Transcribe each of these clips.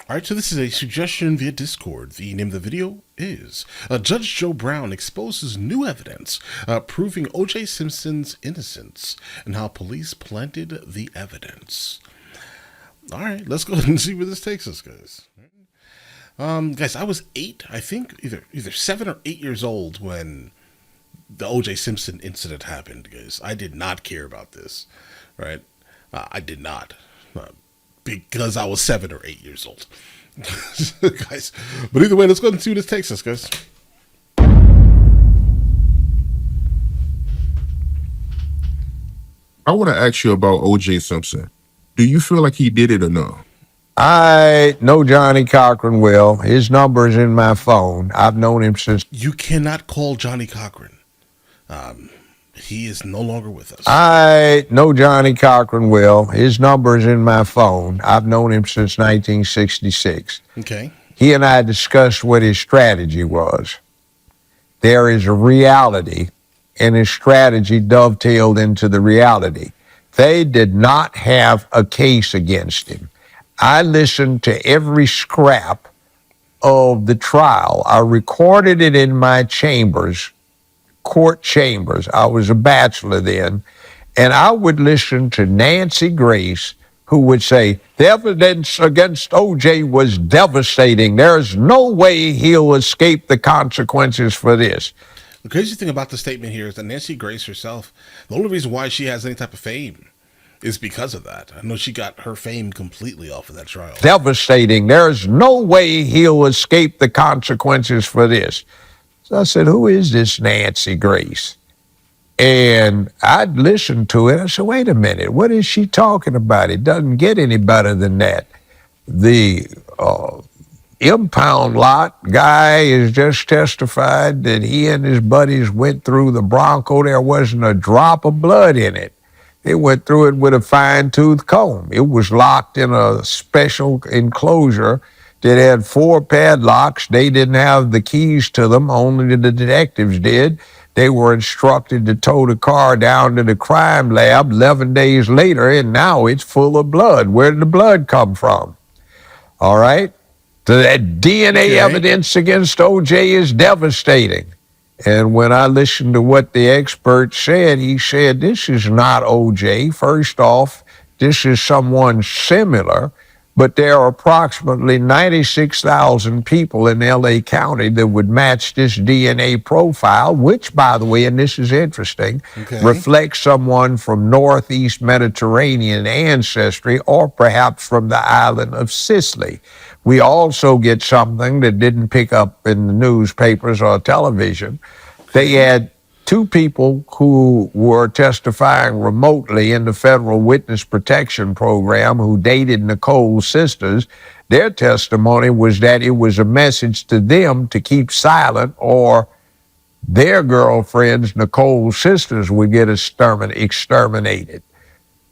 Alright, so this is a suggestion via Discord. The name of the video is Judge Joe Brown exposes new evidence proving O.J. Simpson's innocence and how police planted the evidence. Alright, let's go ahead and see where this takes us, guys. Guys, I was 8, I think, either 7 or 8 years old when the O.J. Simpson incident happened, guys. I did not care about this, right? I did not. Because I was 7 or 8 years old. Guys. But either way, let's go ahead and see where this takes us, guys. I want to ask you about O.J. Simpson. Do you feel like he did it or no? I know Johnny Cochran well. His number's in my phone. I've known him since. You cannot call Johnny Cochran. He is no longer with us. I know Johnny Cochran well. His number's in my phone. I've known him since 1966. Okay. He and I discussed what his strategy was. There is a reality, and his strategy dovetailed into the reality. They did not have a case against him. I listened to every scrap of the trial. I recorded it in my chambers, court chambers. I was a bachelor then. And I would listen to Nancy Grace, who would say, the evidence against OJ was devastating. There's no way he'll escape the consequences for this. The crazy thing about the statement here is that Nancy Grace herself, the only reason why she has any type of fame is because of that. I know she got her fame completely off of that trial. Devastating. There's no way he'll escape the consequences for this. So I said, who is this Nancy Grace? And I'd listened to it. I said, wait a minute, what is she talking about? It doesn't get any better than that. The impound lot guy has just testified that he and his buddies went through the Bronco. There wasn't a drop of blood in it. They went through it with a fine-tooth comb. It was locked in a special enclosure that had 4 padlocks. They didn't have the keys to them, only the detectives did. They were instructed to tow the car down to the crime lab 11 days later, and now it's full of blood. Where did the blood come from? All right? So that DNA evidence against OJ is devastating. And when I listened to what the expert said, he said, this is not OJ. First off, this is someone similar, but there are approximately 96,000 people in LA County that would match this DNA profile, which, by the way, and this is interesting, reflects someone from Northeast Mediterranean ancestry or perhaps from the island of Sicily. We also get something that didn't pick up in the newspapers or television. They had 2 people who were testifying remotely in the Federal Witness Protection Program who dated Nicole's sisters. Their testimony was that it was a message to them to keep silent or their girlfriends, Nicole's sisters, would get exterminated.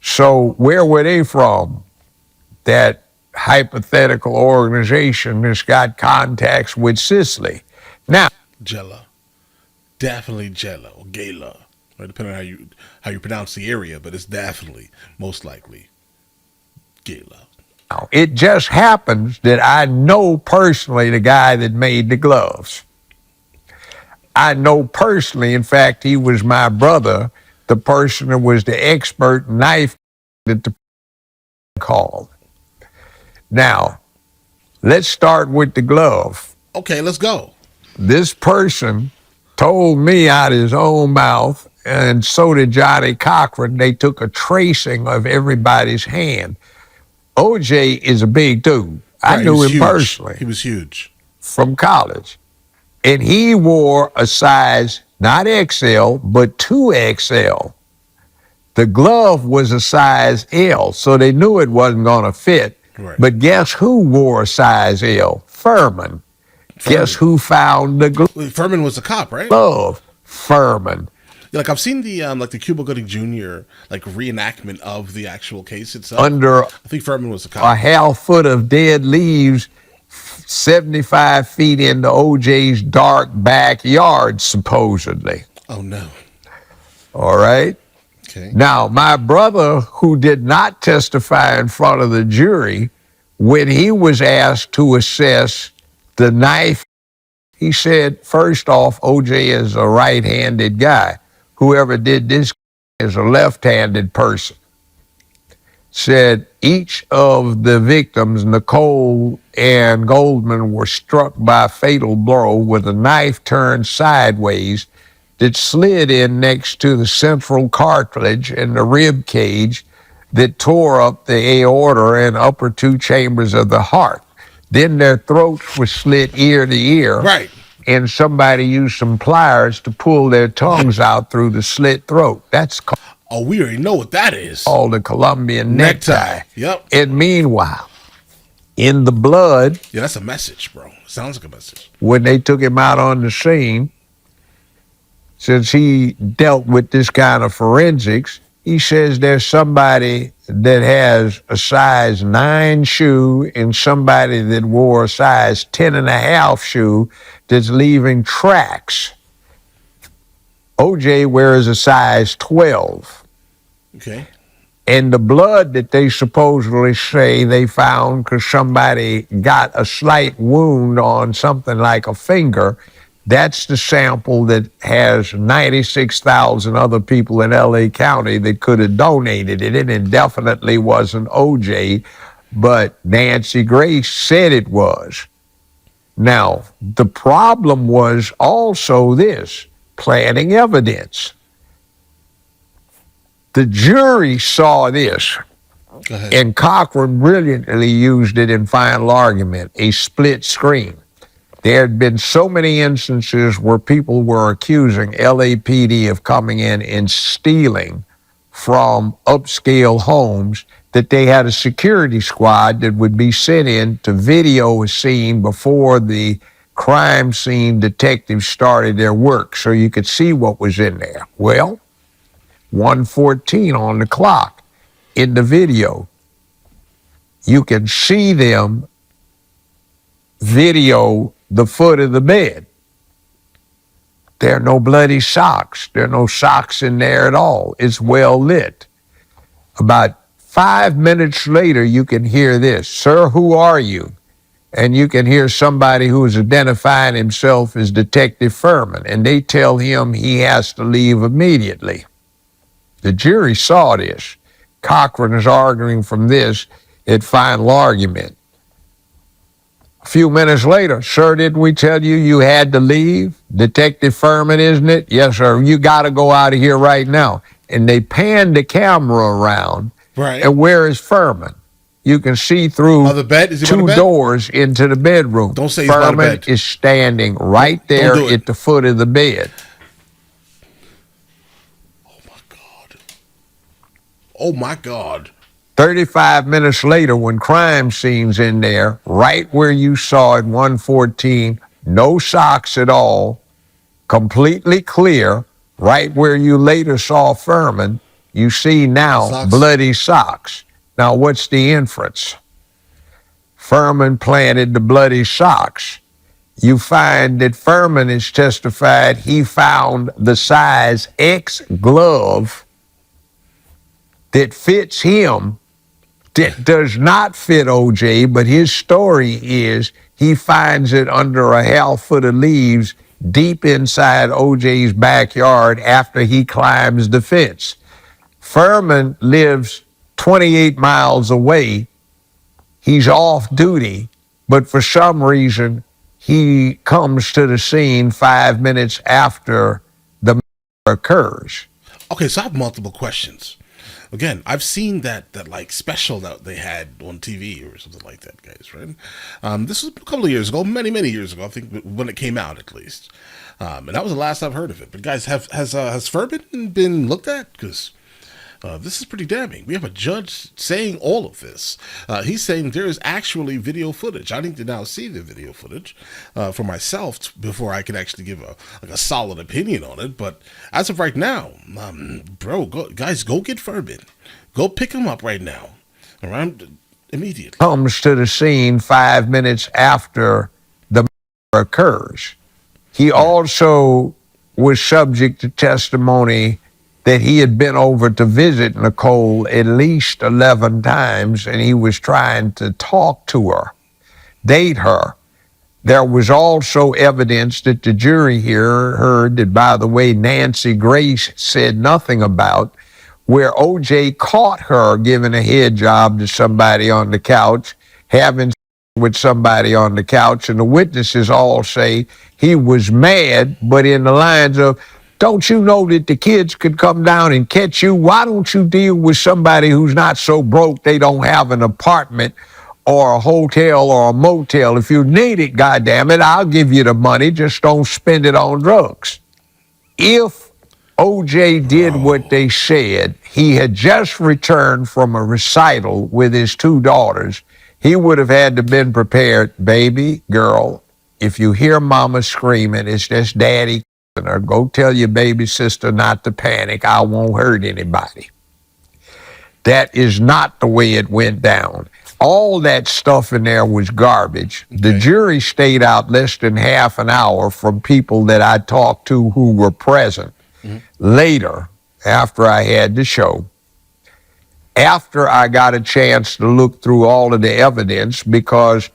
So where were they from? That hypothetical organization that's got contacts with Sicily. Now, Jella. Definitely Jella or Gala, right? Depending on how you pronounce the area, but it's definitely, most likely, Gala. It just happens that I know personally the guy that made the gloves. I know personally, in fact, he was my brother, the person that was the expert knife that the called. Now, let's start with the glove. Okay, let's go. This person told me out of his own mouth, and so did Johnny Cochran, they took a tracing of everybody's hand. OJ is a big dude. I knew him personally. He was huge. From college. And he wore a size, not XL, but 2XL. The glove was a size L, so they knew it wasn't going to fit. Right. But guess who wore a size L? Furman. Guess who found the glove? Furman was a cop, right? Furman. Yeah, like I've seen the the Cuba Gooding Jr. like reenactment of the actual case itself. Under I think Furman was a cop. A half foot of dead leaves, 75 feet into OJ's dark backyard, supposedly. Oh no. All right. Okay. Now, my brother, who did not testify in front of the jury, When he was asked to assess the knife, he said, first off, OJ is a right-handed guy. Whoever did this is a left-handed person. Said each of the victims, Nicole and Goldman, were struck by a fatal blow with a knife turned sideways that slid in next to the central cartilage in the rib cage that tore up the aorta and upper two chambers of the heart. Then their throats were slit ear to ear. Right. And somebody used some pliers to pull their tongues out through the slit throat. That's Oh, we already know what that is. called a Colombian necktie. Yep. And meanwhile, in the blood, Yeah, that's a message, bro. Sounds like a message. when they took him out on the scene, since he dealt with this kind of forensics, he says there's somebody that has a size 9 shoe and somebody that wore a size 10.5 shoe that's leaving tracks. OJ wears a size 12. Okay. And the blood that they supposedly say they found because somebody got a slight wound on something like a finger, that's the sample that has 96,000 other people in LA County that could have donated it. It definitely wasn't OJ, but Nancy Grace said it was. Now, the problem was also this, planting evidence. The jury saw this, Go ahead. and Cochran brilliantly used it in final argument, a split screen. There had been so many instances where people were accusing LAPD of coming in and stealing from upscale homes that they had a security squad that would be sent in to video a scene before the crime scene detectives started their work so you could see what was in there. Well, 1:14 on the clock in the video, you can see them video the foot of the bed. There are no bloody socks. There are no socks in there at all. It's well lit. About 5 minutes later, you can hear this, "Sir, who are you?" And you can hear somebody who is identifying himself as Detective Furman, and they tell him he has to leave immediately. The jury saw this. Cochran is arguing from this at final argument. A few minutes later, "Sir, didn't we tell you you had to leave? Detective Furman, isn't it?" "Yes, sir. You got to go out of here right now." And they pan the camera around. Right. And where is Furman? You can see through Oh, the bed? Is he by the two bed? doors into the bedroom. Don't say he's by the Furman bed. is standing right there do it. at the foot of the bed. Oh my God. 35 minutes later, when crime scene's in there, right where you saw it, 1:14, no socks at all, completely clear, right where you later saw Furman, you see now Socks. bloody socks. Now, what's the inference? Furman planted the bloody socks. You find that Furman has testified he found the size X glove that fits him, that does not fit OJ, but his story is he finds it under a half foot of leaves deep inside OJ's backyard after he climbs the fence. Furman lives 28 miles away. He's off duty, but for some reason, he comes to the scene 5 minutes after the murder occurs. Okay, so I have multiple questions. Again, I've seen that like special that they had on TV or something like that, guys. Right? This was a couple of years ago, many years ago. I think when it came out, at least. And that was the last I've heard of it. But guys, has Furman been looked at? Because this is pretty damning. We have a judge saying all of this. He's saying there is actually video footage. I need to now see the video footage for myself before I can actually give a solid opinion on it. But as of right now, bro, guys, go get Furman. Go pick him up right now. Around immediately. Comes to the scene 5 minutes after the murder occurs. He also was subject to testimony that he had been over to visit Nicole at least 11 times, and he was trying to talk to her, date her. There was also evidence that the jury here heard that, by the way, Nancy Grace said nothing about, where O.J. caught her giving a head job to somebody on the couch, having sex with somebody on the couch, and the witnesses all say he was mad, but in the lines of, don't you know that the kids could come down and catch you? Why don't you deal with somebody who's not so broke they don't have an apartment or a hotel or a motel? If you need it, goddammit, I'll give you the money. Just don't spend it on drugs. If O.J. did what they said, he had just returned from a recital with his two daughters, he would have had to been prepared. Baby, girl, if you hear mama screaming, it's just daddy her. Go tell your baby sister not to panic. I won't hurt anybody. That is not the way it went down. All that stuff in there was garbage. Okay. The jury stayed out less than half an hour from people that I talked to who were present. Mm-hmm. Later, after I had the show, after I got a chance to look through all of the evidence, because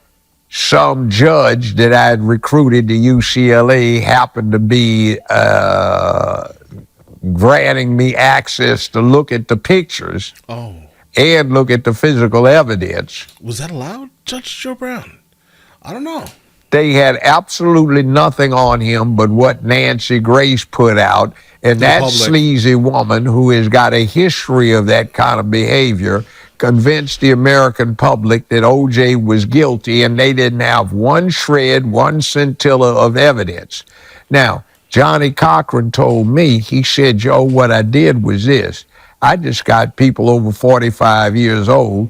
some judge that I had recruited to UCLA happened to be granting me access to look at the pictures and look at the physical evidence. Was that allowed, Judge Joe Brown? I don't know. They had absolutely nothing on him but what Nancy Grace put out, and that sleazy woman who has got a history of that kind of behavior convinced the American public that O.J. was guilty, and they didn't have one shred, one scintilla of evidence. Now, Johnny Cochran told me, he said, Joe, what I did was this. I just got people over 45 years old,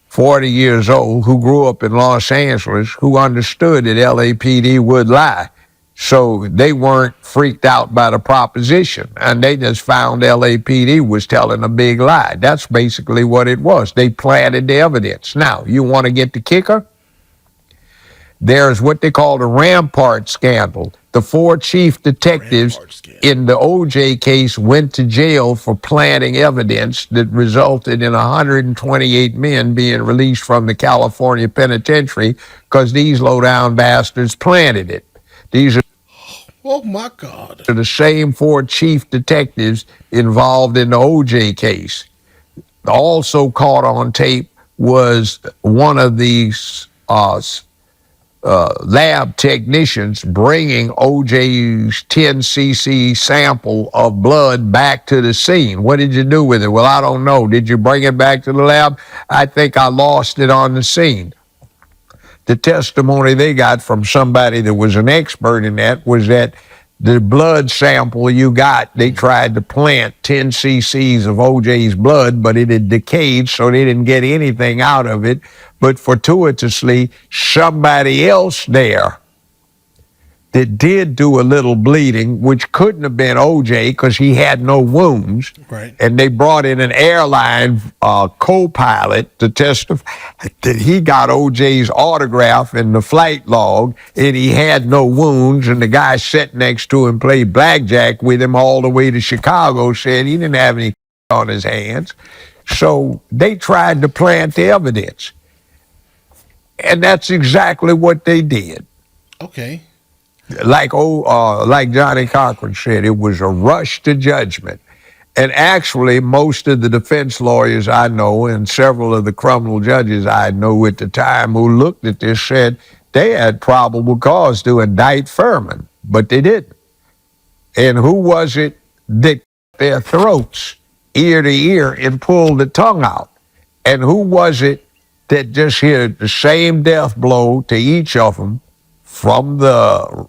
40 years old, who grew up in Los Angeles, who understood that LAPD would lie. So they weren't freaked out by the proposition, and they just found LAPD was telling a big lie. That's basically what it was. They planted the evidence. Now, you want to get the kicker? There's what they call the Rampart scandal. The 4 chief detectives in the O.J. case went to jail for planting evidence that resulted in 128 men being released from the California penitentiary because these low-down bastards planted it. These are Oh, my God. the same 4 chief detectives involved in the O.J. case. Also caught on tape was one of these lab technicians bringing O.J.'s 10 cc sample of blood back to the scene. What did you do with it? Well, I don't know. Did you bring it back to the lab? I think I lost it on the scene. The testimony they got from somebody that was an expert in that was that the blood sample you got, they tried to plant 10 cc's of O.J.'s blood, but it had decayed, so they didn't get anything out of it. But fortuitously, somebody else there that did do a little bleeding, which couldn't have been O.J. because he had no wounds. Right. And they brought in an airline co-pilot to testify that he got O.J.'s autograph in the flight log, and he had no wounds. And the guy sitting next to him played blackjack with him all the way to Chicago, said he didn't have any on his hands. So they tried to plant the evidence. And that's exactly what they did. Okay. Like Johnny Cochran said, it was a rush to judgment. And actually, most of the defense lawyers I know and several of the criminal judges I know at the time who looked at this said they had probable cause to indict Furman, but they didn't. And who was it that cut their throats ear to ear and pulled the tongue out? And who was it that just hit the same death blow to each of them from the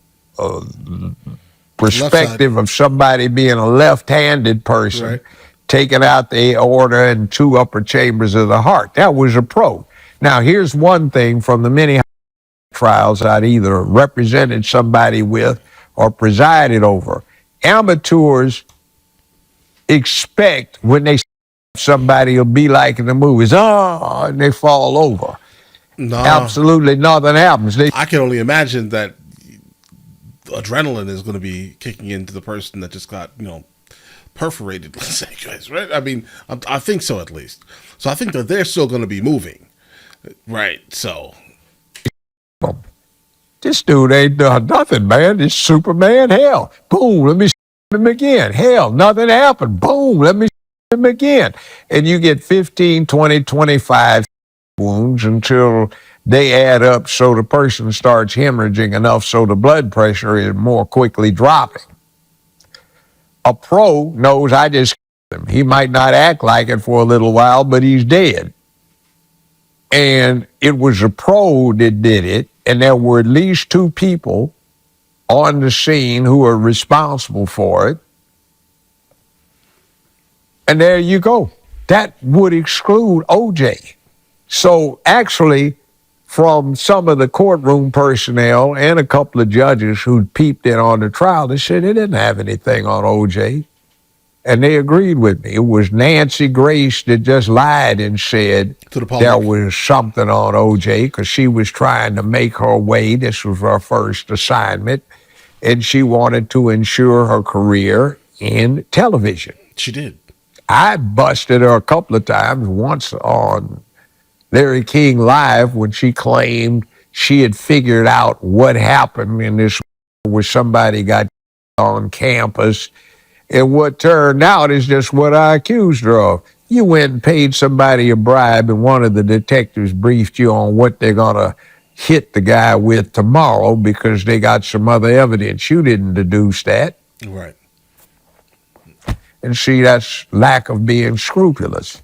perspective of somebody being a left-handed person, right, taking out the aorta and 2 upper chambers of the heart? That was a pro. Now, here's one thing from the many trials I'd either represented somebody with or presided over. Amateurs expect when they somebody will be like in the movies, and they fall over. No. Absolutely nothing happens. I can only imagine that adrenaline is going to be kicking into the person that just got, perforated, let's say, guys, right? I mean, I think so at least. So I think that they're still going to be moving, right? So This dude ain't done nothing, man. This Superman, hell. Boom, let me him again. Hell, nothing happened. Boom, let me him again. And you get 15, 20, 25 wounds until they add up so the person starts hemorrhaging enough so the blood pressure is more quickly dropping. A pro knows I just him. He might not act like it for a little while, but he's dead. And it was a pro that did it, and there were at least two people on the scene who are responsible for it. And there you go. That would exclude OJ. So actually, from some of the courtroom personnel and a couple of judges who peeped in on the trial, they said they didn't have anything on OJ. And they agreed with me. It was Nancy Grace that just lied and said to the public, there was something on OJ because she was trying to make her way. This was her first assignment. And she wanted to ensure her career in television. she did. I busted her a couple of times, once on Larry King Live when she claimed she had figured out what happened in this where somebody got on campus. And what turned out is just what I accused her of. You went and paid somebody a bribe, and one of the detectives briefed you on what they're going to hit the guy with tomorrow because they got some other evidence. You didn't deduce that. Right. And see, that's lack of being scrupulous.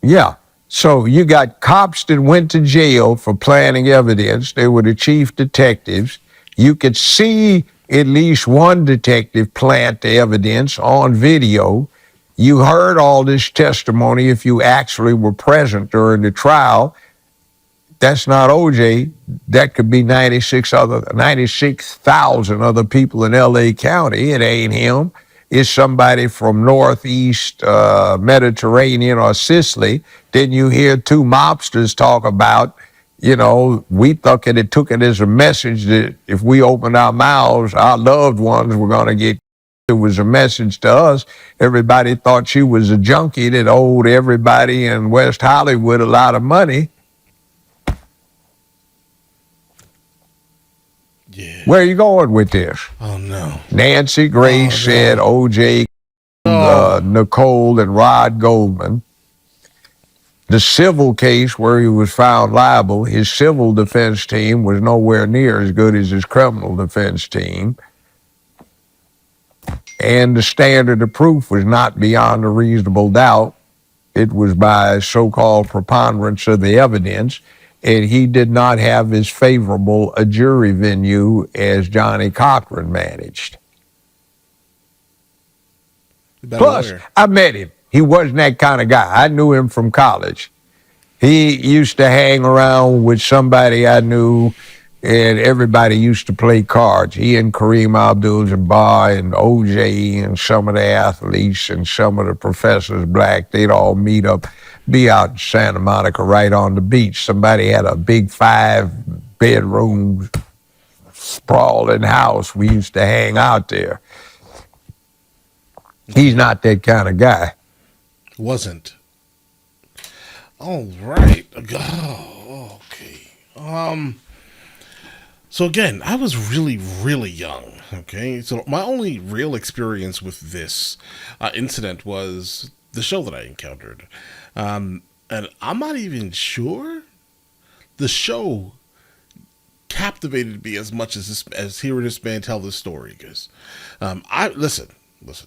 Yeah. So you got cops that went to jail for planting evidence. They were the chief detectives. You could see at least one detective plant the evidence on video. You heard all this testimony if you actually were present during the trial. That's not OJ. That could be 96,000 other people in LA County. It ain't him. It's somebody from Northeast Mediterranean or Sicily. Then you hear two mobsters talk about, we took it as a message that if we opened our mouths, our loved ones were going to get. It was a message to us. Everybody thought she was a junkie that owed everybody in West Hollywood a lot of money. Yeah. Where are you going with this? Oh no. Nancy Grace said OJ, Nicole, and Rod Goldman. The civil case where he was found liable, his civil defense team was nowhere near as good as his criminal defense team. And the standard of proof was not beyond a reasonable doubt. It was by so-called preponderance of the evidence. And he did not have as favorable a jury venue as Johnny Cochran managed. Plus, I met him. He wasn't that kind of guy. I knew him from college. He used to hang around with somebody I knew, and everybody used to play cards. He and Kareem Abdul-Jabbar and OJ and some of the athletes and some of the professors, black, they'd all meet up, be out in Santa Monica right on the beach. Somebody had a big 5-bedroom sprawling house. We used to hang out there. He's not that kind of guy. Wasn't. All right. Oh, okay. So again, I was really, really young. Okay, so my only real experience with this incident was the show that I encountered, and I'm not even sure the show captivated me as much as hearing this man tell this story. Because I listen.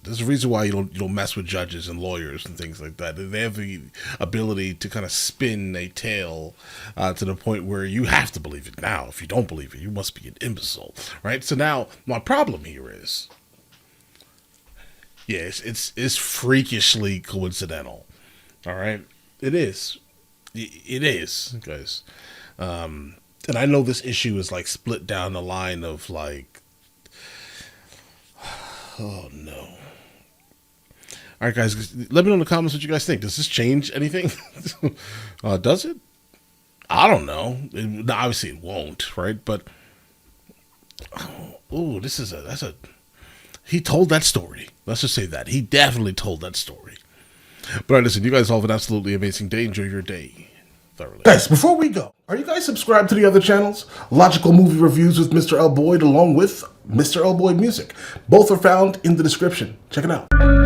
There's a reason why you don't mess with judges and lawyers and things like that. They have the ability to kind of spin a tale to the point where you have to believe it. Now, if you don't believe it, you must be an imbecile, right? So now my problem here is, yes, it's freakishly coincidental. All right, it is, guys. And I know this issue is like split down the line of like. Oh no. All right, guys, let me know in the comments what you guys think. Does this change anything? Does it? I don't know. Obviously it won't, right? But oh, that's a he told that story. Let's just say that. He definitely told that story. But all right, listen, you guys all have an absolutely amazing day. Enjoy your day thoroughly. Guys, before we go, are you guys subscribed to the other channels? Logical Movie Reviews with Mr. L. Boyd along with Mr. L. Boyd Music. Both are found in the description. Check it out.